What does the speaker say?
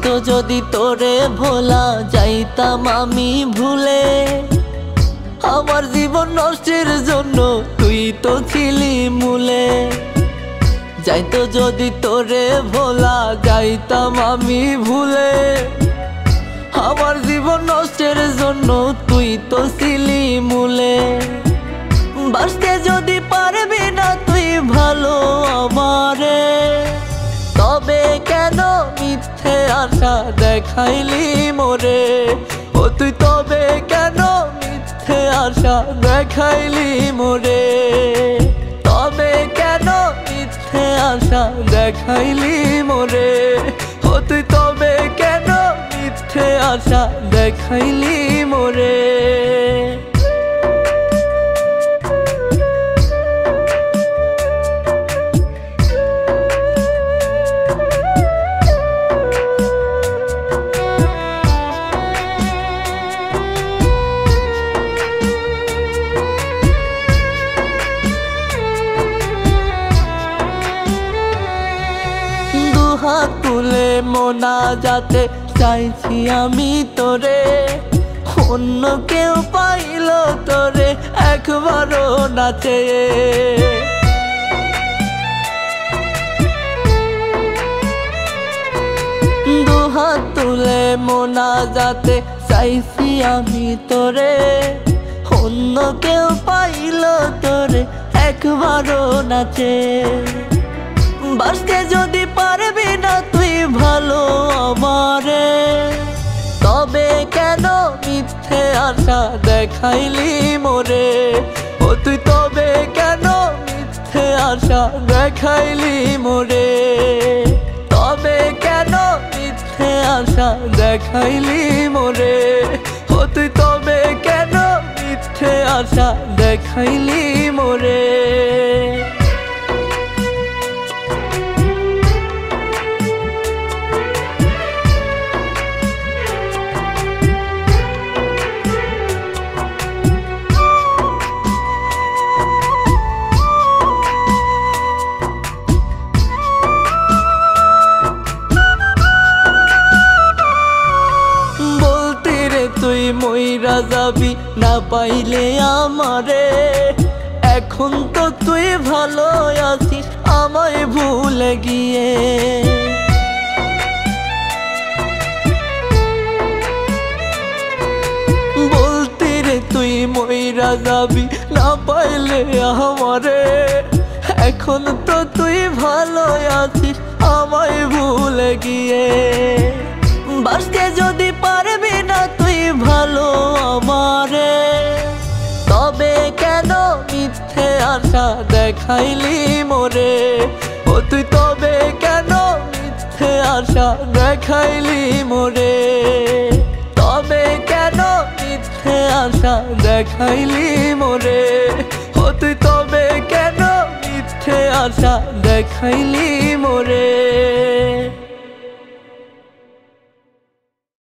যাইতো যদি তোরে ভোলা যাইতাম আমি ভুলে, আমার জীবন নষ্টের জন্য তুই তো ছিলি মূলে। যাইতো যদি তোরে ভোলা যাইতাম আমি ভুলে, আমার জীবন নষ্টের জন্য তুই তো ছিলি মূলে। বাঁচতে যদি পারবি না তুই ভালো আমারে, তবে কেন মিথ্যে আশা দেখাইলি মোরে। ও তুই তবে কেন মিথ্যে আশা দেখাইলি মোরে, তবে কেন মিথ্যে আশা দেখাইলি মোরে। ও তুই তবে কেন মিথ্যে আশা দেখাইলি মোরে। হাত তুলে মোনাজাতে চাইছি আমি তোরে, অন্য কেউ পাইল তোরে একবারও না চেয়ে। দুহাত তুলে মোনাজাতে চাইছি আমি তোরে, অন্য কেউ পাইল তোরে একবারও না চেয়ে। বাঁচতে যদি পারবি না তুই ভালো আমারে, তবে কেন মিথ্যে আশা দেখাইলি মোরে। ও তুই তবে কেন মিথ্যে আশা দেখাইলি মোরে, তবে কেন মিথ্যে আশা দেখাইলি মোরে। ও তুই তবে কেন মিথ্যে আশা দেখাইলি মোরে। তুই মইরা যাবি না পাইলে আমারে, এখন তো তুই ভালো আছিস আমায় ভুলে গিয়ে। বলতি রে তুই মইরা যাবি না পাইলে আমারে, এখন তো তুই ভালো আছিস আমায় ভুলে গিয়ে। বাঁচতে যদি পারবি না তুই ভালো আমারে, তবে কেন মিথ্যে আশা দেখাইলি মোরে। ও তুই তবে কেন মিথ্যে আশা দেখাইলি মোরে, তবে কেন মিথ্যে আশা দেখাইলি মোরে। ও তুই তবে কেন মিথ্যে আশা দেখাইলি মোরে।